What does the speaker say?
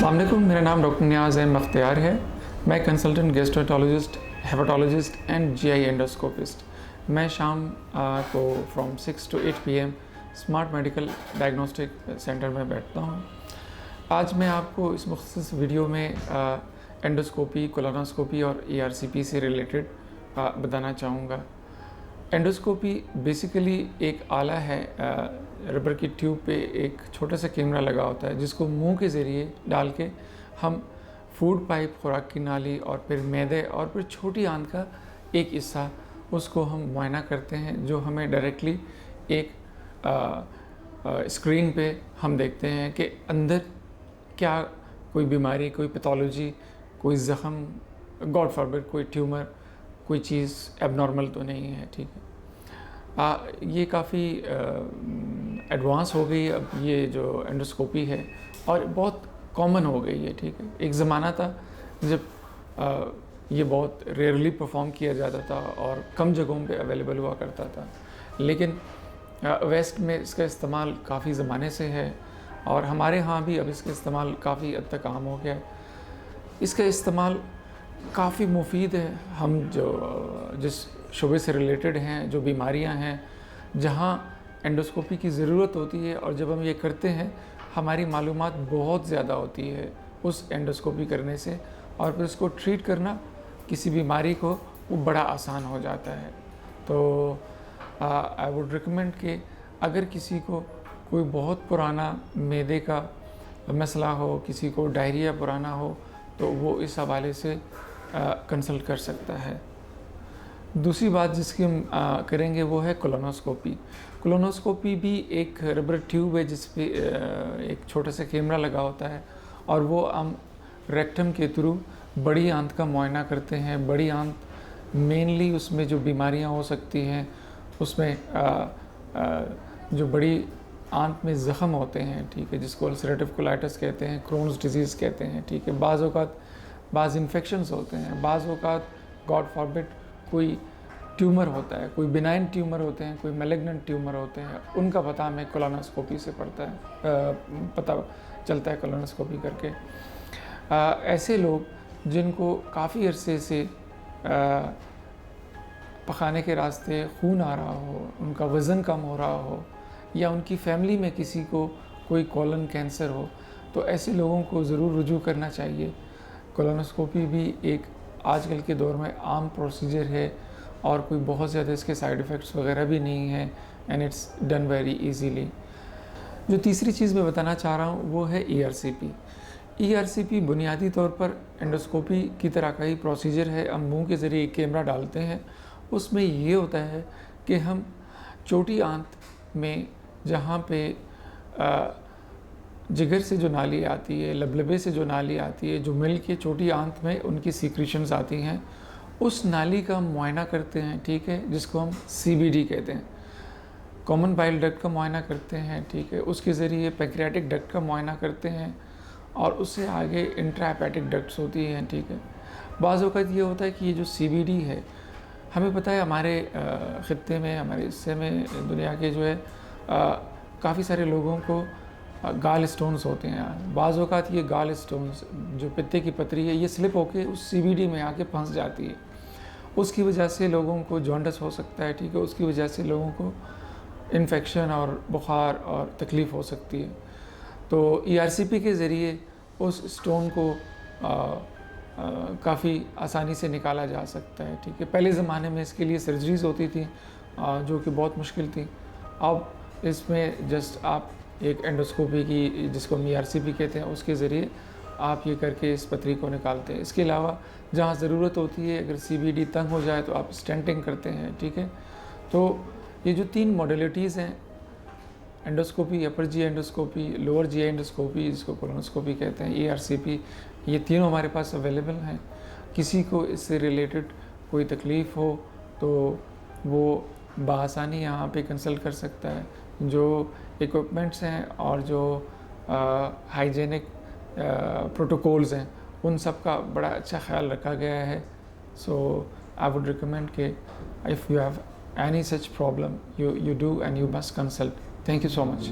अस्सलाम वालेकुम, मेरा नाम डॉक्टर नियाज़ एम बख्तियार है। मैं consultant gastroenterologist, hepatologist and GI endoscopist. मैं शाम को from 6 to 8 PM smart medical diagnostic centre में बैठता हूँ। आज मैं आपको इस मुख्तसर वीडियो में एंडोस्कोपी, कोलोनोस्कोपी और ERCP से रिलेटेड बताना चाहूँगा। एंडोस्कोपी बेसिकली एक आला है, रबर की ट्यूब पे एक छोटा सा कैमरा लगा होता है जिसको मुंह के ज़रिए डाल के हम फूड पाइप, खुराक की नाली और फिर मैदे और फिर छोटी आंत का एक हिस्सा उसको हम मुआयना करते हैं, जो हमें डायरेक्टली एक स्क्रीन पे हम देखते हैं कि अंदर क्या कोई बीमारी, कोई पैथोलॉजी, कोई ज़ख़म, गॉड फॉरबिड कोई ट्यूमर, कोई चीज़ एबनॉर्मल तो नहीं है। ठीक है, ये काफ़ी एडवांस हो गई अब ये जो एंडोस्कोपी है, और बहुत कॉमन हो गई है। ठीक है, एक ज़माना था जब ये बहुत रेयरली परफॉर्म किया जाता था और कम जगहों पे अवेलेबल हुआ करता था, लेकिन वेस्ट में इसका इस्तेमाल काफ़ी ज़माने से है और हमारे यहाँ भी अब इसका इस्तेमाल काफ़ी हद तक आम हो गया है। इसका इस्तेमाल काफ़ी मुफीद है। हम जिस शोबे से रिलेटेड हैं, जो बीमारियां हैं जहां एंडोस्कोपी की ज़रूरत होती है, और जब हम ये करते हैं हमारी मालूमात बहुत ज़्यादा होती है उस एंडोस्कोपी करने से, और फिर उसको ट्रीट करना किसी बीमारी को वो बड़ा आसान हो जाता है। तो आई वुड रिकमेंड कि अगर किसी को कोई बहुत पुराना मैदे का मसला हो, किसी को डायरिया पुराना हो, तो वो इस हवाले से कंसल्ट कर सकता है। दूसरी बात जिसकी हम करेंगे वो है कोलोनोस्कोपी। कोलोनोस्कोपी भी एक रबर ट्यूब है जिस पे एक छोटा सा कैमरा लगा होता है, और वो हम रेक्टम के थ्रू बड़ी आंत का मुआयना करते हैं। बड़ी आंत मेनली उसमें जो बीमारियां हो सकती हैं, उसमें जो बड़ी आंत में ज़ख़म होते हैं, ठीक है, जिसको अल्सरेटिव कोलाइटिस कहते हैं, क्रोन्स डिजीज़ कहते हैं। ठीक है, बाज़ इन्फेक्शंस होते हैं, बाज़ औक़ात गॉड फॉरबिड कोई ट्यूमर होता है, कोई बिनाइन ट्यूमर होते हैं, कोई मैलिग्नेंट ट्यूमर होते हैं। उनका पता हमें कोलोनोस्कोपी से पता चलता है कोलोनोस्कोपी करके। ऐसे लोग जिनको काफ़ी अरसे से पखाने के रास्ते खून आ रहा हो, उनका वज़न कम हो रहा हो, या उनकी फैमिली में किसी को कोई कॉलन कैंसर हो, तो ऐसे लोगों को ज़रूर रुजू करना चाहिए। कोलोनोस्कोपी भी एक आजकल के दौर में आम प्रोसीजर है और कोई बहुत ज़्यादा इसके साइड इफ़ेक्ट्स वगैरह भी नहीं है, and it's done very easily. जो तीसरी चीज़ मैं बताना चाह रहा हूँ वो है ERCP। ERCP बुनियादी तौर पर एंडोस्कोपी की तरह का ही प्रोसीजर है। हम मुंह के ज़रिए एक कैमरा डालते हैं, उसमें ये होता है कि हम छोटी आंत में जहाँ पे जिगर से जो नाली आती है, लबलबे से जो नाली आती है, जो मिल के छोटी आंत में उनकी सीक्रेशंस आती हैं, उस नाली का मुआयना करते हैं। ठीक है, जिसको हम CBD कहते हैं। कॉमन बाइल डक्ट का मुआयना करते हैं। ठीक है, उसके ज़रिए पैंक्रियाटिक डक्ट का मुआयना करते हैं, और उससे आगे इंट्राहेपेटिक डक्ट्स होती हैं। ठीक है, बाज़ औक़ात ये होता है कि ये जो CBD है, हमें पता है हमारे ख़ित्ते में, हमारे हिस्से में, दुनिया के जो है काफ़ी सारे लोगों को गाल स्टोन्स होते हैं। बाज़ औक़ात ये गाल स्टोन्स जो पित्ते की पथरी है, ये स्लिप होके उस CBD में आके फंस जाती है। उसकी वजह से लोगों को जॉन्डिस हो सकता है। ठीक है, उसकी वजह से लोगों को इन्फेक्शन और बुखार और तकलीफ़ हो सकती है। तो ERCP के ज़रिए उस स्टोन को काफ़ी आसानी से निकाला जा सकता है। ठीक है, पहले ज़माने में इसके लिए सर्जरीज़ होती थी जो कि बहुत मुश्किल थी। अब इसमें जस्ट आप एक एंडोस्कोपी की, जिसको हम ERCP कहते हैं, उसके ज़रिए आप ये करके इस पथरी को निकालते हैं। इसके अलावा जहाँ ज़रूरत होती है, अगर CBD तंग हो जाए तो आप स्टेंटिंग करते हैं। ठीक है, तो ये जो 3 मॉडलिटीज़ हैं, एंडोस्कोपी, अपर जी एंडोस्कोपी, लोअर जी एंडोस्कोपी, जिसको कोलोनोस्कोपी कहते हैं, ERCP, ये तीनों हमारे पास अवेलेबल हैं। किसी को इससे रिलेटेड कोई तकलीफ़ हो तो वो बआसानी यहाँ पे कंसल्ट कर सकता है। जो इक्विपमेंट्स हैं और जो हाइजेनिक प्रोटोकॉल्स हैं, उन सब का बड़ा अच्छा ख्याल रखा गया है। सो आई वुड रिकमेंड कि if you have any such problem, you do and you must consult. Thank you so much.